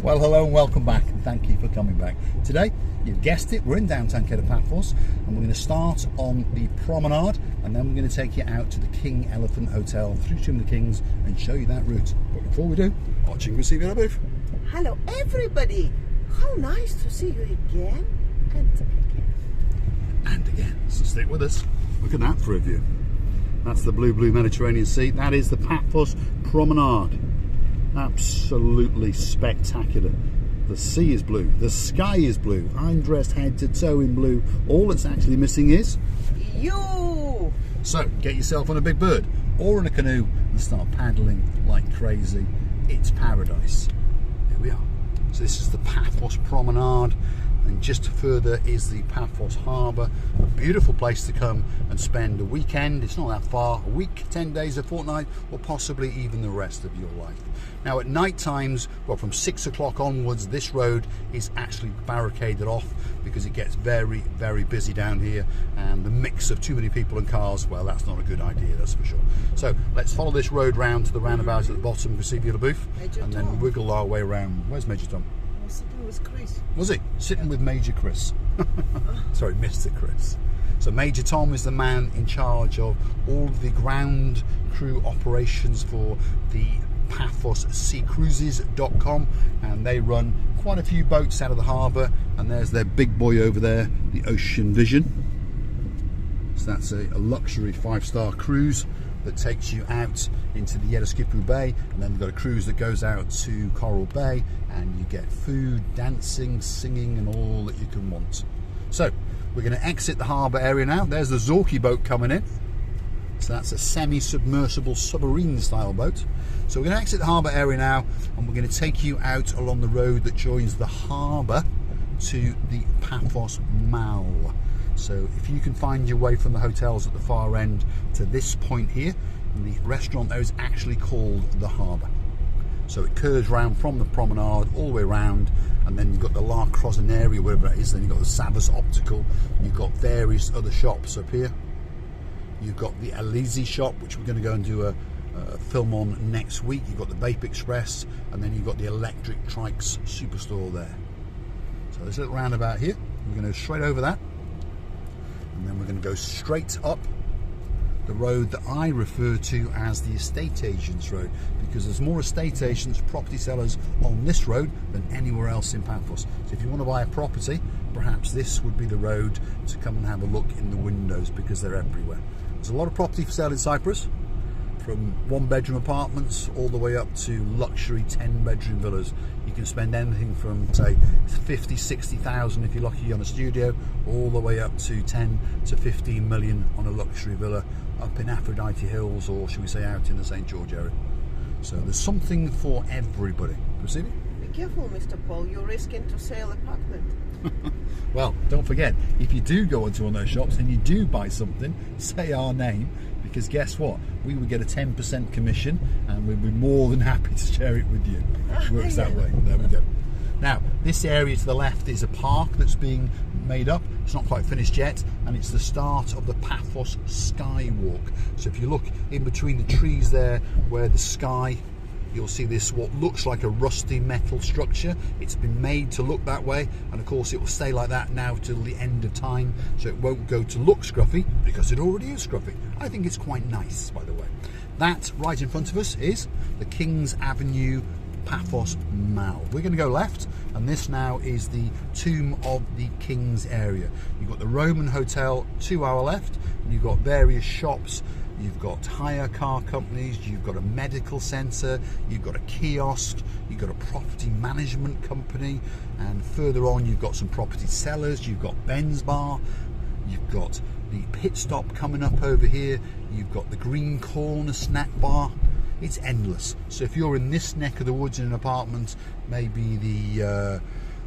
Well, hello and welcome back, and thank you for coming back. Today, you've guessed it, we're in downtown Paphos, and we're going to start on the Promenade, and then we're going to take you out to the King Evelthon Hotel, through to the Kings, and show you that route. But before we do, watching with Sylvia LaBeouf. Hello everybody! How nice to see you again and again. And again, so stick with us. Look at that for a view. That's the blue Mediterranean Sea. That is the Paphos Promenade. Absolutely spectacular. The sea is blue, the sky is blue. I'm dressed head to toe in blue. All that's actually missing is you. So get yourself on a big bird or in a canoe and start paddling like crazy. It's paradise. Here we are. So this is the Paphos Promenade, and just further is the Paphos Harbour. A beautiful place to come and spend a weekend. It's not that far, a week, 10 days, a fortnight, or possibly even the rest of your life. Now at night times, well, from 6 o'clock onwards, this road is actually barricaded off because it gets very, very busy down here, and the mix of too many people and cars, well, that's not a good idea, that's for sure. So let's follow this road round to the roundabout at the bottom of Sylvia LaBeouf, and then wiggle our way around. Where's Major Tom? Sitting with Chris. Was he? Sitting with Major Chris. Sorry, Mr. Chris. So Major Tom is the man in charge of all of the ground crew operations for the PaphosCruises.com, and they run quite a few boats out of the harbour, and there's their big boy over there, the Ocean Vision. So that's a luxury 5-star cruise that takes you out into the Yereskipu Bay, and then they've got a cruise that goes out to Coral Bay, and you get food, dancing, singing, and all that you can want. So we're going to exit the harbour area now. There's the Zorky boat coming in. So that's a semi-submersible submarine style boat. So we're going to exit the harbour area now, and we're going to take you out along the road that joins the harbour to the Paphos Mall. So if you can find your way from the hotels at the far end to this point here, the restaurant there is actually called the Harbour. So it curves round from the promenade all the way around, and then you've got the La Crozineria, wherever that is, then you've got the Savas Optical, you've got various other shops up here. You've got the Alizi shop, which we're going to go and do a film on next week. You've got the Vape Express, and then you've got the Electric Trikes Superstore there. So this little roundabout here, we're going to go straight over that, and then we're going to go straight up the road that I refer to as the estate agents road, because there's more estate agents, property sellers on this road than anywhere else in Paphos. So if you want to buy a property, perhaps this would be the road to come and have a look in the windows, because they're everywhere. There's a lot of property for sale in Cyprus, from 1-bedroom apartments all the way up to luxury 10-bedroom villas. You can spend anything from, say, 50, 60,000 if you're lucky on a studio, all the way up to 10 to 15 million on a luxury villa up in Aphrodite Hills, or should we say out in the St. George area. So there's something for everybody. Proceed? Be careful, Mr. Paul, you're risking to sell apartment. Well, don't forget, if you do go into one of those shops and you do buy something, say our name, because guess what? We would get a 10% commission, and we'd be more than happy to share it with you. It works that way. There we go. Now, this area to the left is a park that's being made up. It's not quite finished yet, and it's the start of the Pathos Skywalk. So if you look in between the trees there, where the sky, you'll see this, what looks like a rusty metal structure. It's been made to look that way, and of course it will stay like that now till the end of time, so it won't go to look scruffy, because it already is scruffy. I think it's quite nice, by the way. That right in front of us is the King's Avenue Paphos Mall. We're going to go left, and this now is the Tomb of the Kings area. You've got the Roman Hotel to our left, and you've got various shops. You've got hire car companies, you've got a medical centre, you've got a kiosk, you've got a property management company, and further on you've got some property sellers, you've got Ben's Bar, you've got the Pit Stop coming up over here, you've got the Green Corner snack bar. It's endless. So if you're in this neck of the woods in an apartment, maybe the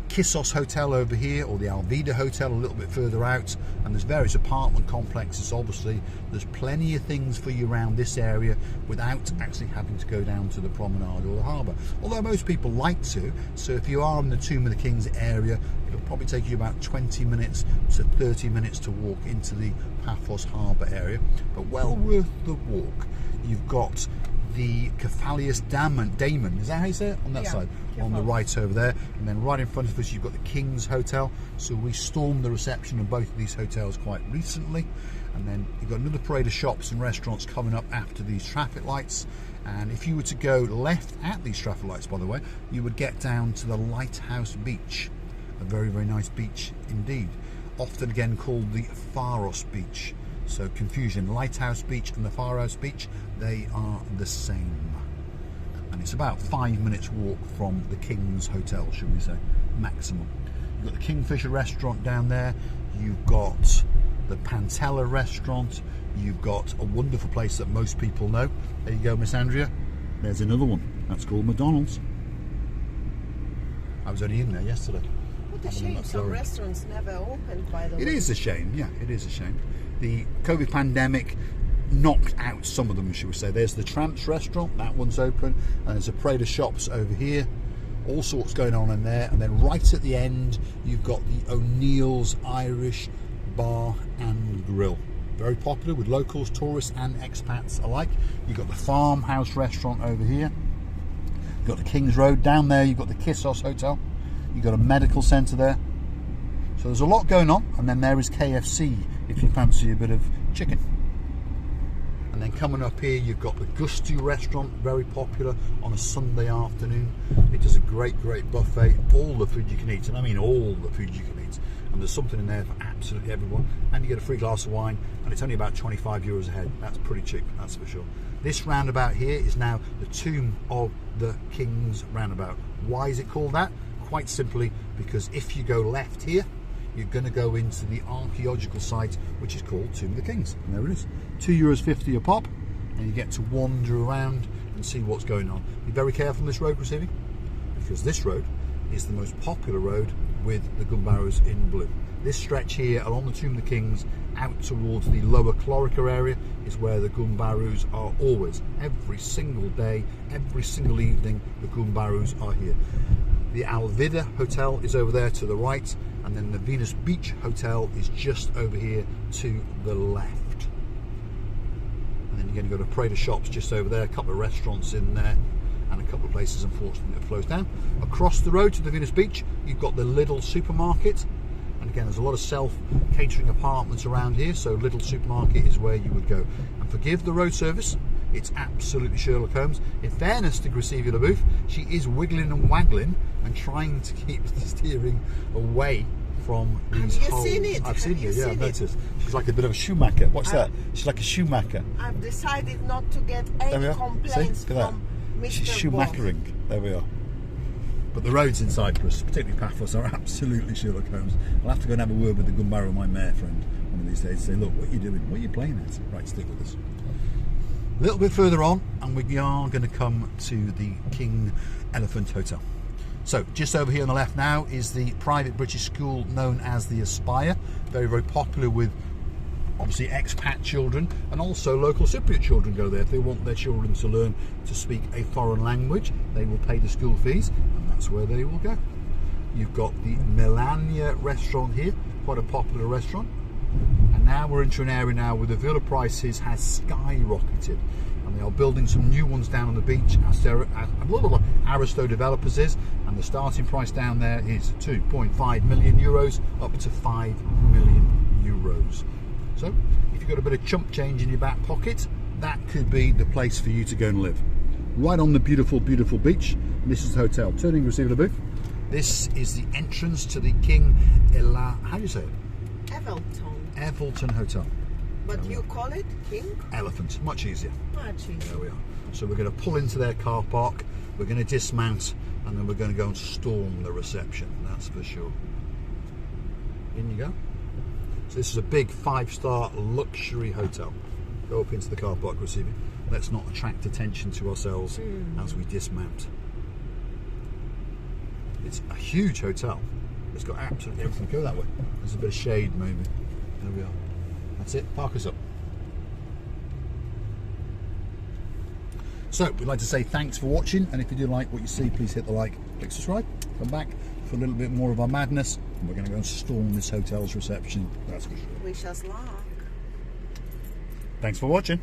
Kissos Hotel over here, or the Alvida Hotel a little bit further out, and there's various apartment complexes. Obviously there's plenty of things for you around this area without actually having to go down to the promenade or the harbour, although most people like to. So if you are in the Tomb of the Kings area, it'll probably take you about 20 minutes to 30 minutes to walk into the Paphos harbour area, but well worth the walk. You've got the Cephalius Damon, is that how you say it? On that side, on the right over there. And then right in front of us you've got the King's Hotel. So we stormed the reception of both of these hotels quite recently. And then you've got another parade of shops and restaurants coming up after these traffic lights. And if you were to go left at these traffic lights, by the way, you would get down to the Lighthouse Beach. A very, very nice beach indeed. Often again called the Pharos Beach. So confusion, Lighthouse Beach and the Pharos Beach, they are the same. And it's about 5 minutes walk from the King's Hotel, should we say, maximum. You've got the Kingfisher Restaurant down there. You've got the Pantella Restaurant. You've got a wonderful place that most people know. There you go, Miss Andrea. There's another one. That's called McDonald's. I was only in there yesterday. What a shame some restaurants never opened, by the way. It is a shame, yeah, it is a shame. The COVID pandemic knocked out some of them, shall we say. There's the Tramps Restaurant, that one's open, and there's a parade of shops over here. All sorts going on in there. And then right at the end, you've got the O'Neill's Irish Bar and Grill. Very popular with locals, tourists and expats alike. You've got the Farmhouse Restaurant over here. You've got the King's Road. Down there, you've got the Kissos Hotel. You've got a medical centre there. So there's a lot going on. And then there is KFC if you fancy a bit of chicken. And then coming up here, you've got the Gustu Restaurant, very popular on a Sunday afternoon. It does a great buffet, all the food you can eat, and I mean all the food you can eat. And there's something in there for absolutely everyone. And you get a free glass of wine, and it's only about 25 euros a head. That's pretty cheap, that's for sure. This roundabout here is now the tomb of the King's Roundabout. Why is it called that? Quite simply because if you go left here, you're going to go into the archaeological site, which is called Tomb of the Kings. And there it is. €2.50 a pop, and you get to wander around and see what's going on. Be very careful on this road, receiving, because this road is the most popular road with the gun barrows in blue. This stretch here along the Tomb of the Kings out towards the lower Clorica area is where the gun barrows are always. Every single day, every single evening, the gun barrows are here. The Alvida Hotel is over there to the right, and then the Venus Beach Hotel is just over here to the left. And then you're going to go to a parade of shops just over there, a couple of restaurants in there, and a couple of places, unfortunately, that flows down. Across the road to the Venus Beach, you've got the Lidl supermarket. And again, there's a lot of self-catering apartments around here, so Lidl supermarket is where you would go. And forgive the road service, it's absolutely Sherlock Holmes. In fairness to Graciela LaBouffe, she is wiggling and waggling and trying to keep the steering away from these holes. Seen it? I've seen it, yeah, I've noticed. She's like a bit of a Schumacher. What's that? She's like a Schumacher. I've decided not to get any complaints from Mr. She's Schumachering. There we are. But the roads in Cyprus, particularly Paphos, are absolutely Sherlock Holmes. I'll have to go and have a word with the gun barrow, my mare friend, one of these days, say, look, what are you doing? What are you playing at? Right, stick with us. A little bit further on, and we are going to come to the King Elephant Hotel. So, just over here on the left now is the private British school known as the Aspire. Very, very popular with, obviously, expat children, and also local Cypriot children go there. If they want their children to learn to speak a foreign language, they will pay the school fees, and that's where they will go. You've got the Melania restaurant here, quite a popular restaurant. And now we're into an area now where the villa prices has skyrocketed, and they are building some new ones down on the beach. Aristo Developers is, and the starting price down there is 2.5 million euros up to 5 million euros. So if you've got a bit of chump change in your back pocket, that could be the place for you to go and live. Right on the beautiful, beautiful beach. And this is the hotel. Turning Graciela LaBouffe. This is the entrance to the King how do you say it? Evelthon Hotel. But you call it King? Elephant, much easier. Much easier. There we are. So we're going to pull into their car park, we're going to dismount, and then we're going to go and storm the reception, that's for sure. In you go. So this is a big 5-star luxury hotel. Go up into the car park, receiving. Let's not attract attention to ourselves as we dismount. It's a huge hotel. It's got absolutely everything. Go that way. There's a bit of shade, maybe. There we are. That's it. Park us up. So, we'd like to say thanks for watching, and if you do like what you see, please hit the like, click subscribe, come back for a little bit more of our madness, and we're going to go and storm this hotel's reception. That's for sure. Wish us luck. Thanks for watching.